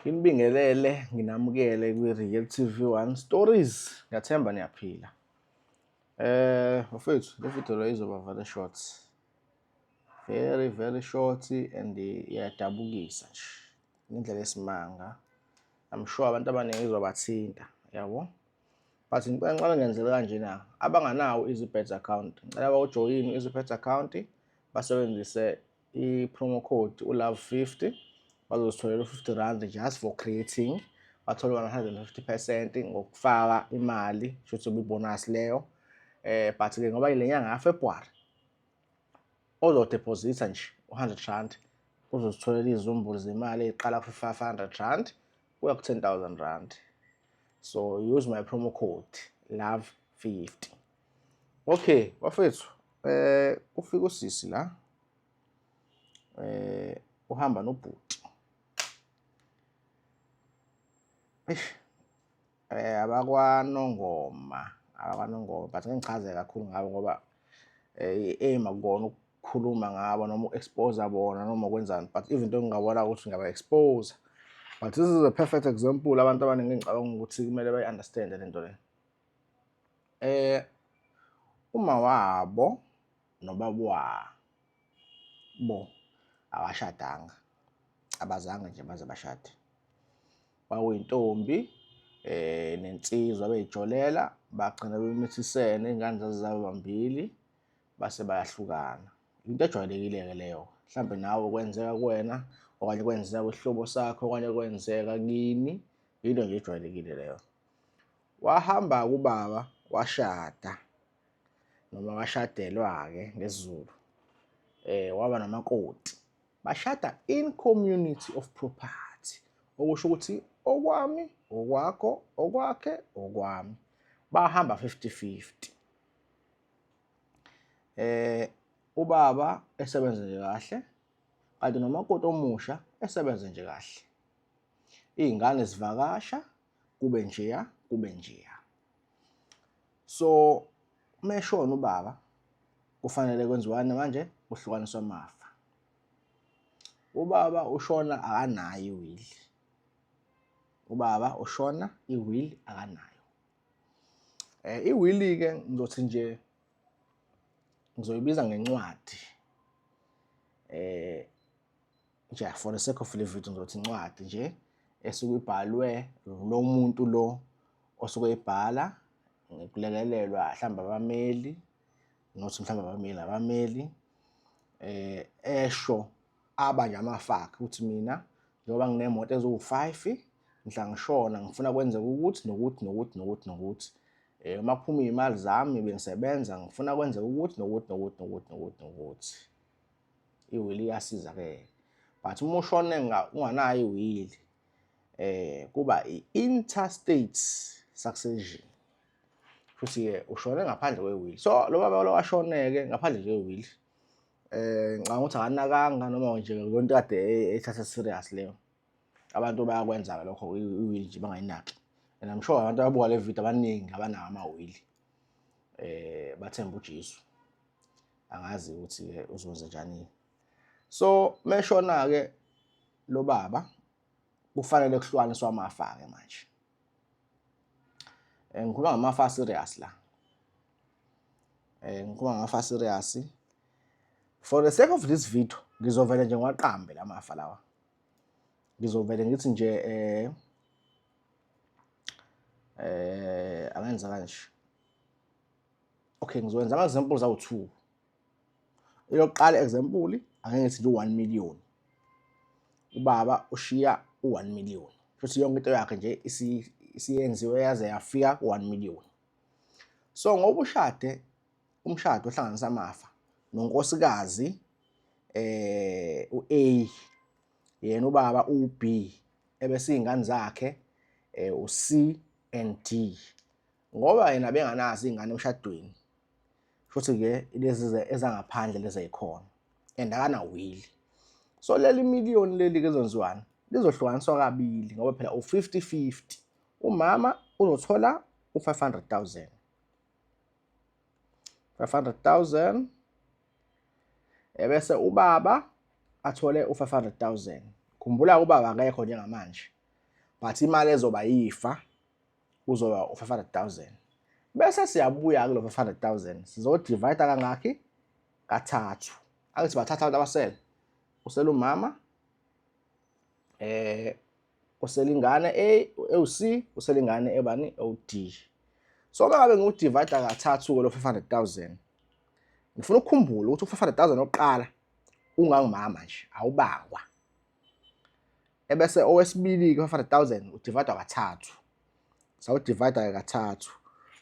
Nginibingelele, nginamukele kwi-Real TV1 Stories. Ngiyathemba niyaphila. Bafethu, le video le izoba very short. Very short and iyadabukisa nje. Indlela esimanga. I'm sure abantu abaningi izobathinta, yabo. But ngicela ngenzele kanjena. Abanganawo EasyBet account, ngicela bajoyine EasyBet account, basebenzise i-promo code uLove50. Bazositholela u-R50 just for creating. Bathole 150% ngokufaka imali, shothi kubonus leyo. But-ke ngoba ile nyanga kaFebruary ozodeposita nje u-R100 uzozitholela izumbulu zemali eziqala ku-R500 kuya ku-R10,000. So use my promo code LOVE50. Okay, bafethu, ufika usisi la. Uhamba nobhuti. Abakwanongoma, but ngichaze kakhulu ngabo ngoba aim akubona ukukhuluma ngabo noma uexpose bona noma ukwenzani, but even though ngingabona ukuthi ngiyaba expose, but this is a perfect example abantu abaningi ngicabanga ukuthi kumele bayi-understand lento le. Uma wabo nobaba wabo abashadanga, abazange nje baze bashade, bawuyintombi nensizwa beyijolela, bagcina bemithisene, ingane zabo bambili base bayahlukana. Into ejwayelekile-ke leyo, mhlambe nawe kwenzeka kuwena okanye kwenzeka kwesihlobo sakho okanye kwenzeka kini, into nje ejwayelekile leyo. Wahamba kubaba washada noma washadelwa-ke ngesiZulu, waba namakoti, bashada in community of property, okusho ukuthi okwami okwakho, okwakhe okwami, bahamba 50-50. Ubaba esebenza nje kahle, kanti nomakoti omusha esebenza nje kahle. Iy'ngane zivakasha, kube njeya, kube njeya. So meshona ubaba kufanele kwenziwane manje? Kuhlukaniswa amafa. Ubaba ushona akanayo iwili. Ubaba ushona iwili akanayo. Iwili-ke ngizothi nje ngizoyibiza ngencwadi. Nje for the sake of le video ngizothi incwadi nje esuke ibhalwe lo muntu lo osuke ebhala ngikulekelelwa mhlawumbe abameli, nothi mhlawumbe abameli esho abanye amafakhi ukuthi mina njengoba nginemoto eziwu5 mhla ngishona ngifuna kwenzeka ukuthi nokuthi nokuthi nokuthi nokuthi. Uma kuphuma iy'mali zami bengisebenza ngifuna kwenzeka ukuthi nokuthi nokuthi nokuthi nokuthi nokuthi. Iwili iyasiza-ke, but uma ushone unganayo iwili kuba i-interstate succession, futhi-ke ushone ngaphandle kwewili. So lo baba lo washone-ke ngaphandle nje kwewili. Ngicabanga ukuthi akanakanga noma nje lonto kade ethatha serious leyo. Abantu bayakwenza-ke lokho, iwili nje bangayinaki. And I'm sure abantu ababuka le video abaningi abanawo amawili. Bathemba uJesu. Angazi ukuthi uzokwenza njani. So meshona-ke lo baba kufanele kuhlukaniswe amafa-ke manje. Ngikhuluma ngamafa serious la. Ngikhuluma ngamafa serious. For the sake of this video ngizovela nje ngiwaqambe lamafa lawa. Ngizovele ngithi nje angenza kanje. Okay, ngizokwenza ama-examples awu2. Eyokuqala example angeke ngithi nje 1 million. Ubaba ushiya u1 million. Futhi yonke into yakhe nje isiyenziwe yaze yafika ku1 million. So ngoba ushade umshado ohlanganisa amafa nonkosikazi u-A, yena ubaba u-B, ebese iy'ngane zakhe u-C and D. Ngoba yena benganazo iy'ngane emshadweni, futhi-ke lezi ezangaphandle lezi ey'khona and akanawili. So leli million leli-ke ezenziwani lizohlukaniswa kabili ngoba phela u50-50. Umama uzothola u500,000. 500,000 ebese ubaba athole u500,000. Khumbula ubaba akekho njengamanje. but imali ezoba yifa kuzoba u500,000. Bese siyabuya kulo 500,000 sizodivide kangaki kathathu. Akithi bathatha abantu abasele. Usele umama, usele ingane ewC, usele ingane ebani ewD. So ngabe ngiwudivide kathathu lo 500,000. Ngifuna ukukhumbula ukuthi u500,000 oqala ungangumama nje, awubangwa. Ebese owesibili ke 500,000 udivide kathathu. Sawudivide kathathu.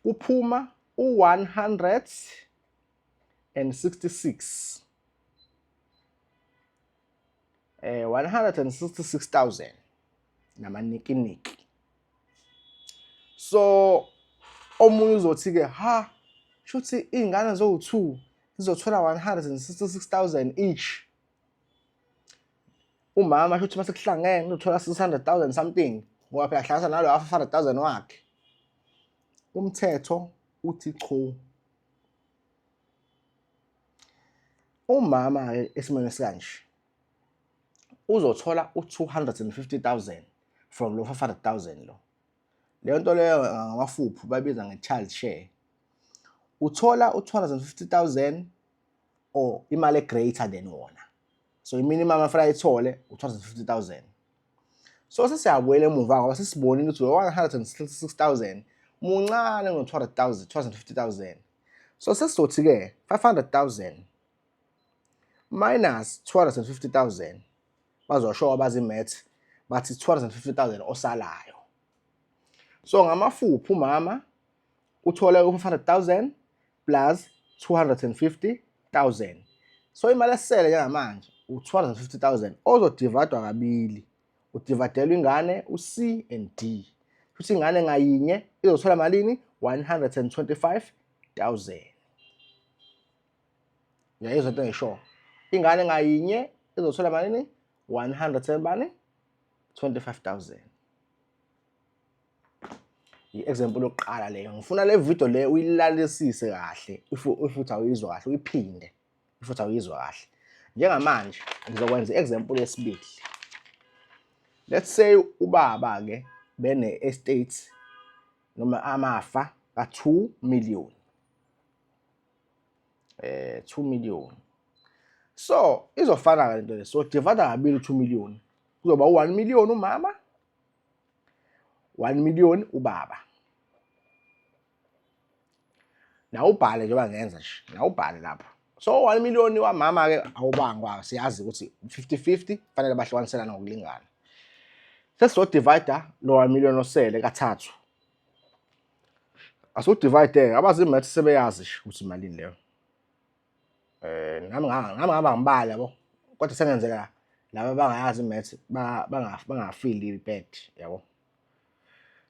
Kuphuma u166. 166,000 namanikiniki. So omunye uzothi ke shuthi ingane zo2 zizothola 166,000 each. Umama shuthi mase kuhlangene uzothola 600,000 something ngoba phela hlanganisa nalo 500,000 wakhe. Umthetho uthi cho. Umama esimene esikanje uzothola u250,000 from lo 500,000 lo. Leyo nto leyo ngamafuphu bayibiza nge-child share. Uthola u250,000 or imali greater than wona. So i-minimum afuna ayithole u250,000. So sesiyabuyela emuva ngoba sesibonile ukuthi lo 166,000 muncane no-200,000, 250,000. So sesizothi ke 500,000 minus 250,000 bazosho abazi math bathi 250,000 osalayo. So ngamafuphi umama uthole u500,000 plus 250,000. So imali esele njengamanje u250,000 ozodividwa kabili. Udividelwa ingane uC and D. Futhi ingane ngayinye izothola malini 125,000. Yayizwa into ngisho. Ingane ngayinye izothola malini 125,000. I-example yokuqala leyo. Ngifuna le video le uyilalisise kahle ifuthi awuyizwa kahle uyiphinde ifuthi awuyizwa kahle. Njengamanje ngizokwenza i-example yesibili. Let's say ubaba ke bene estate noma amafa ka2 million. 2 million. So izofana ke lento le. So divide kabili 2 million. Kuzoba u1 million umama, 1 million ubaba. Na ubhale njengoba ngenza nje. Na ubhale lapho. So 1 million wamama ke awubangwa siyazi ukuthi 50-50 fanele bahlukaniselana ngokulingana. Sesizodivide lo 1 million osele kathathu. Asudivide abazi math sebeyazi ukuthi malini leyo. Nami ngaba ngibala yabo. Kodwa sengenzeka laba bangayazi math bangafili bad yabo.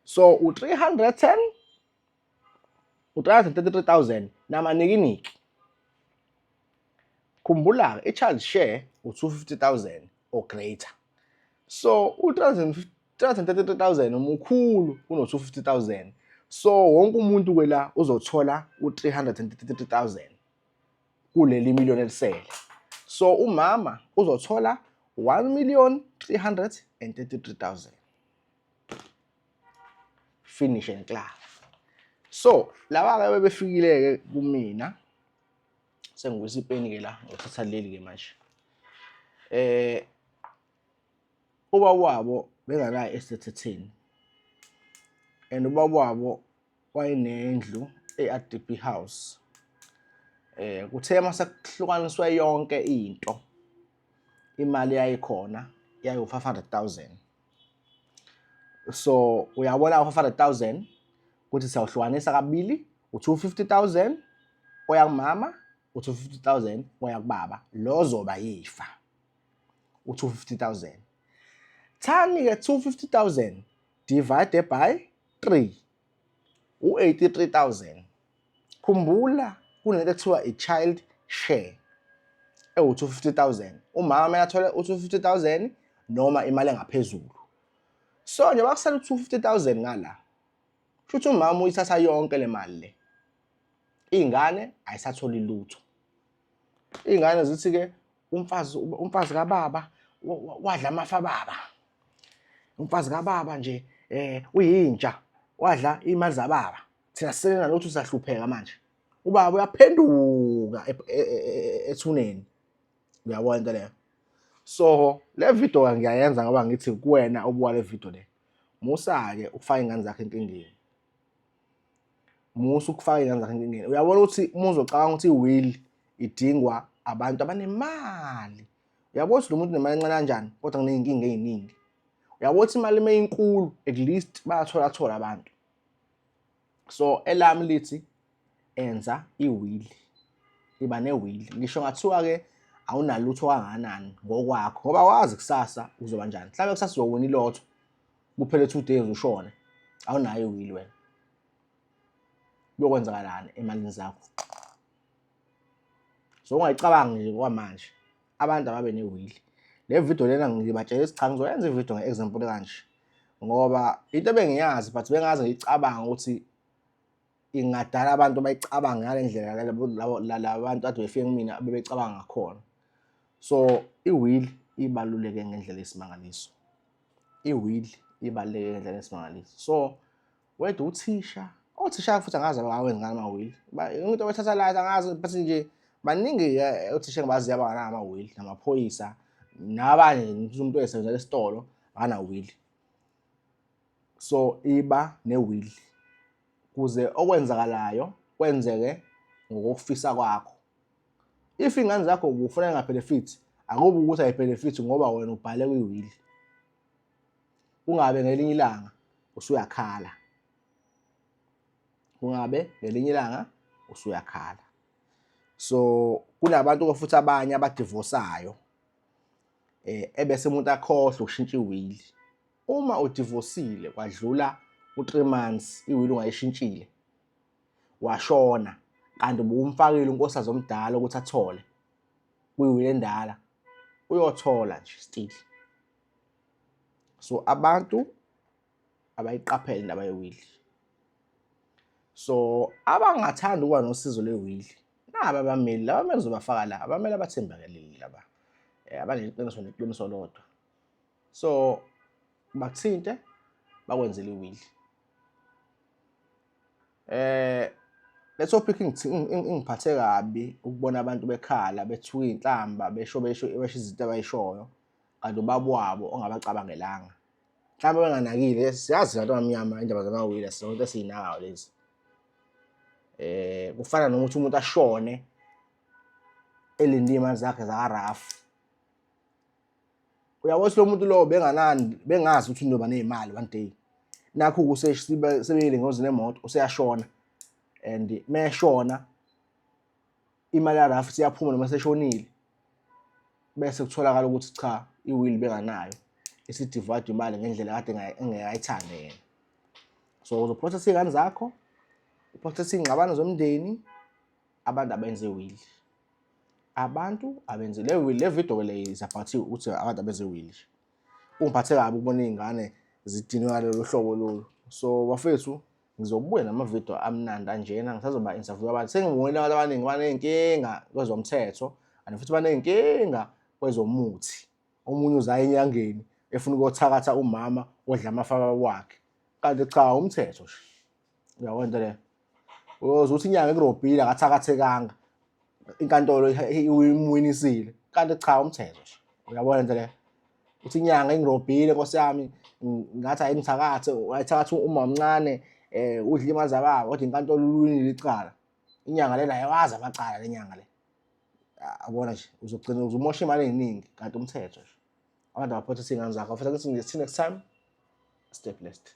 So u333,000 namanikiniki. Khumbula i-child share u250,000 or greater. So u333,000 umukhulu kuno250,000. So wonke umuntu kwela uzothola u333,000 kuleli million elisele. So umama uzothola 1,333,000. Finish and clear. So laba ke bebefikile ke kumina. Sengivisa ipeni ke la ngothatha leli ke manje. Ubaba wabo benganayo estate 10. And ubaba wabo wayenendlu eADP House. Kuthe mase kuhlukaniswe yonke into imali yayikhona yayo 500,000. So uyabona 500,000 ukuthi siyawhlukanisa kabili u250,000 oya kumama u250,000 oya kubaba lo zoba yifa u250,000. Thani ke 250,000 divided by 3 u83,000. Khumbula kunento ekuthiwa i-child share ewu250,000. Umama mayathole u250,000 noma imali engaphezulu. So nje bakusala u250,000 ngala. Futhi umama uyithatha yonke le mali le. Ingane ayisatholi lutho. Ingane zithi ke umfazi kababa wadla amafa baba. umfazi kababa nje uyintsha wadla imali zababa, thina sisele nalokhu sisahlupheka manje. Ubaba uyaphenduka ethuneni, uyabona into leyo. So le video ngiyayenza ngoba ngithi kuwena obuka le video le, musa-ke ukufaka iy'ngane zakho enkingeni, musa ukufaka iy'ngane zakho enkingeni. Uyabona ukuthi uma uzocabanga ukuthi i-will idingwa abantu abanemali, uyabona ukuthi lo muntu unemali encane kanjani kodwa kuney'nkinga ey'ningi. Uyabona ukuthi imali uma inkulu at least bayathola abantu. So elami lithi enza i-will, iba ne-will. Ngisho ngathiwa-ke awunalutho kangakanani ngokwakho ngoba wazi kusasa uzoba njani. Mhlawumbe kusasa uzowina ilotho kuphele 2 days ushone, awunayo i-will wena. Kuyokwenzakalani emalini zakho? So ungayicabangi nje kwamanje, abantu ababe ne-will. Le video lena ngibatshela ukuthi cha ngizoyenza ividiyo nge-example kanje ngoba into ebengiyazi but bengaze ngiyicabanga ukuthi ingadala abantu bayicabange ngale ndlela laba bantu kade befike kumina bebecabanga ngakhona. So i-will ibaluleke ngendlela esimangaliso, i-will ibaluleke ngendlela esimangaliso. So wethu uthisha, othisha futhi angazi abawenzi ngani ama-will, into bethatha light angazi but nje baningi othisha engibaziyo abanganawo ama-will, namaphoyisa nabanye umuntu oyisebenzela esitolo akana-will. So iba ne-will kuze okwenzakalayo kwenzeke ngokufisa kwakho. If iy'ngane zakho ufuna nga-benefit, akubi ukuthi ayi-benefit ngoba wena ubhale kwi-will. Kungabe ngelinye ilanga usuyakhala, kungabe ngelinye ilanga usuyakhala. So kunabantu futhi abanye abadivosayo ebese umuntu akhohlwe ukushintsha i-will. Uma udivosile kwadlula u-3 months i-will ungayishintshile, washona kanti ubumfakile unkosikazi omdala ukuthi athole kwi-will endala, uyothola nje still. So abantu abayiqaphele indaba ye-will. So abangathanda ukuba nosizo lwe-will naba abameli, laba amele uzobafaka la, abameli abathembakalile laba, abaneqiniso lodwa. So bakuthinte bakwenzele i-will. Le topic ingiphathe kabi ukubona abantu bekhala bethuka iy'nhlamba besho izinto abayishoyo kanti ubaba wabo ongabacabangelanga. Mhlawumbe benganakile, siyazi abantu abamnyama indaba zama-will asizonto esiy'nakayo lezi. Kufana nokuthi umuntu ashone elinde iy'mali zakhe zaka-rough. Uyabona ukuthi lo muntu lo bengazi ukuthi uzoba ney'mali one day. Nakhu sebeyile engozini yemoto useyashona and meshona imali ya-rough siyaphuma noma seshonile, bese kutholakala ukuthi cha i-will benganayo, isidivide imali ngendlela kade engekayithande yena. So uzoprocess iy'ngane zakho, uprocess iy'ngxabano zomndeni, abantu abenze i-will. Abantu abenze le video le is about ukuthi abantu abenze i-will. Ungiphathe kabi ukubona iy'ngane zidinwe ngalolu hlobo lolu. So bafethu ngizobuya namavidiyo amnandi anjena, ngisazoba interview abantu. Sengibonile abantu abaningi baney'nkinga kwezomthetho and futhi baney'nkinga kwezomuthi. Omunye uzayo enyangeni efuna ukuyothakatha umama odla amafaba wakhe kanti cha umthetho nje. Uyabona into leyo? Uyozwa ukuthi inyanga ikurobhile akathakathekanga, inkantolo imwinisile kanti cha umthetho nje. Uyabona into leyo? Uthi inyanga ingirobhile Nkosi yami, ngathi ayingithakathe, wayethakatha uma omncane udla imali zababa kodwa inkantolo iwinile icala. Inyanga lena ayawazi amacala lenyanga le. Abona nje uzogcina uzumosha imali eziningi kanti umthetho nje. Abantu abaphothe iy'ngane zakho. Futhi see you next time. Stay blessed.